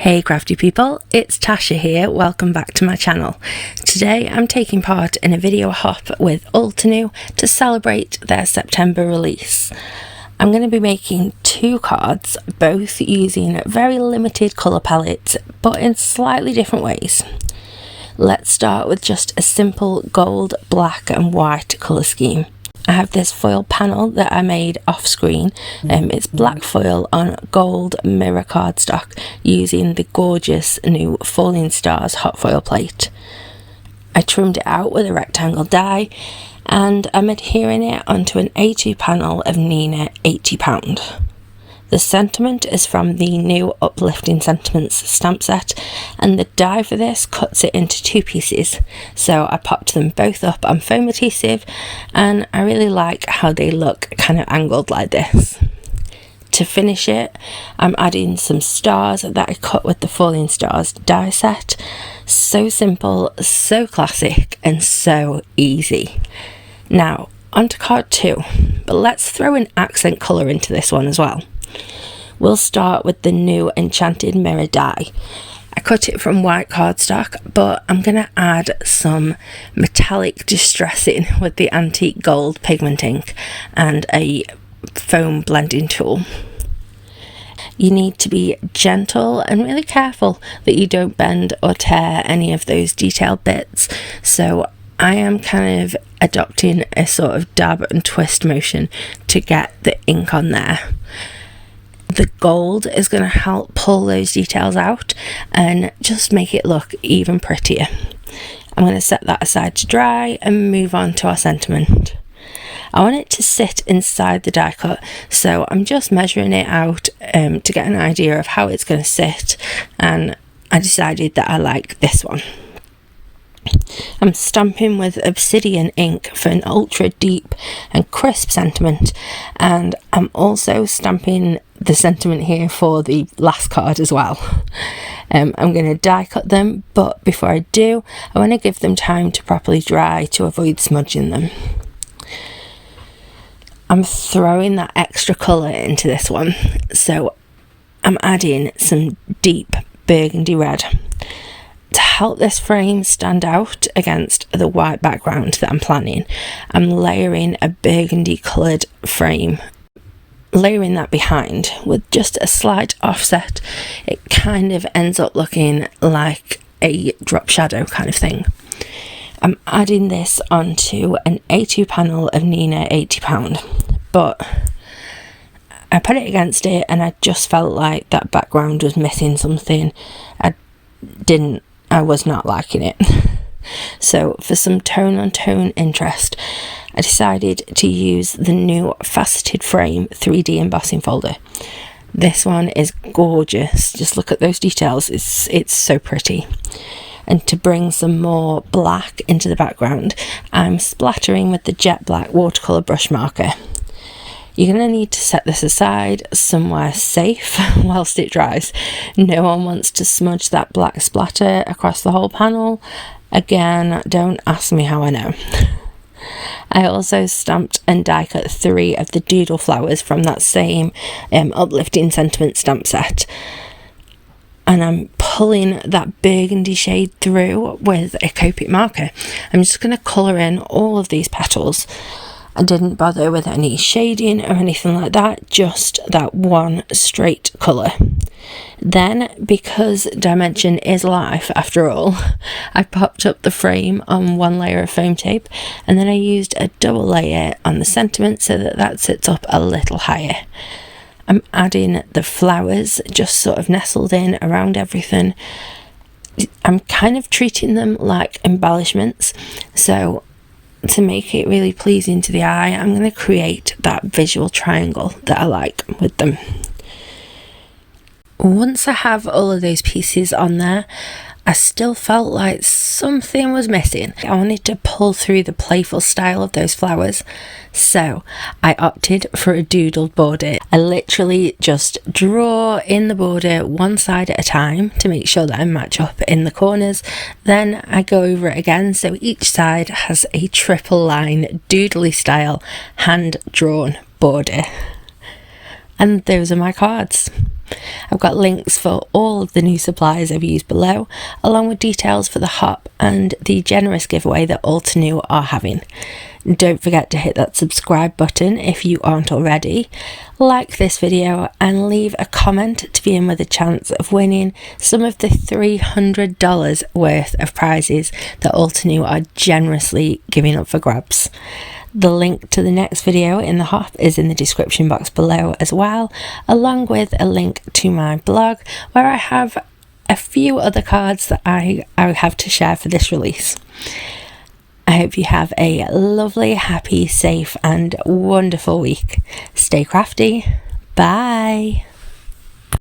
Hey crafty people, it's Tasha here, welcome back to my channel. Today I'm taking part in a video hop with Altenew to celebrate their September release. I'm going to be making two cards, both using very limited colour palettes, but in slightly different ways. Let's start with just a simple gold, black and white colour scheme. I have this foil panel that I made off screen. It's black foil on gold mirror cardstock using the gorgeous new Falling Stars hot foil plate. I trimmed it out with a rectangle die and I'm adhering it onto an A2 panel of Neenah £80. The sentiment is from the new Uplifting Sentiments stamp set, and the die for this cuts it into two pieces, so I popped them both up on foam adhesive and I really like how they look kind of angled like this. To finish it, I'm adding some stars that I cut with the Falling Stars die set. So simple, so classic and so easy. Now onto card 2, but let's throw an accent colour into this one as well. We'll start with the new Enchanted Mirror die. I cut it from white cardstock, but I'm going to add some metallic distressing with the antique gold pigment ink and a foam blending tool. You need to be gentle and really careful that you don't bend or tear any of those detailed bits, so I am kind of adopting a sort of dab and twist motion to get the ink on there. The gold is going to help pull those details out and just make it look even prettier. I'm going to set that aside to dry and move on to our sentiment. I want it to sit inside the die cut, so I'm just measuring it out to get an idea of how it's going to sit, and I decided that I like this one. I'm stamping with obsidian ink for an ultra deep and crisp sentiment, and I'm also stamping the sentiment here for the last card as well. I'm going to die cut them, but before I do, I want to give them time to properly dry to avoid smudging them. I'm throwing that extra colour into this one, so I'm adding some deep burgundy red. To help this frame stand out against the white background that I'm planning, I'm layering a burgundy coloured frame, layering that behind with just a slight offset. It kind of ends up looking like a drop shadow kind of thing. I'm adding this onto an A2 panel of Neenah £80, but I put it against it and I just felt like that background was missing something. I was not liking it. So for some tone on tone interest, I decided to use the new Faceted frame 3D embossing folder. This one is gorgeous. Just look at those details. It's so pretty. And to bring some more black into the background, I'm splattering with the jet black watercolour brush marker. You're going to need to set this aside somewhere safe whilst it dries. No one wants to smudge that black splatter across the whole panel. Again, don't ask me how I know. I also stamped and die cut 3 of the doodle flowers from that same Uplifting Sentiments stamp set. And I'm pulling that burgundy shade through with a Copic marker. I'm just going to colour in all of these petals. I didn't bother with any shading or anything like that, just that one straight colour. Then, because dimension is life after all, I popped up the frame on one layer of foam tape, and then I used a double layer on the sentiment so that sits up a little higher. I'm adding the flowers just sort of nestled in around everything. I'm kind of treating them like embellishments, so to make it really pleasing to the eye, I'm going to create that visual triangle that I like with them. Once I have all of those pieces on there, I still felt like something was missing. I wanted to pull through the playful style of those flowers, so I opted for a doodled border. I literally just draw in the border one side at a time to make sure that I match up in the corners. Then I go over it again, so each side has a triple line doodly style hand drawn border. And those are my cards. I've got links for all of the new supplies I've used below, along with details for the hop and the generous giveaway that Altenew are having. Don't forget to hit that subscribe button if you aren't already, like this video and leave a comment to be in with a chance of winning some of the $300 worth of prizes that Altenew are generously giving up for grabs. The link to the next video in the hop is in the description box below as well, along with a link to my blog where I have a few other cards that I have to share for this release. I hope you have a lovely, happy, safe and wonderful week. Stay crafty. Bye.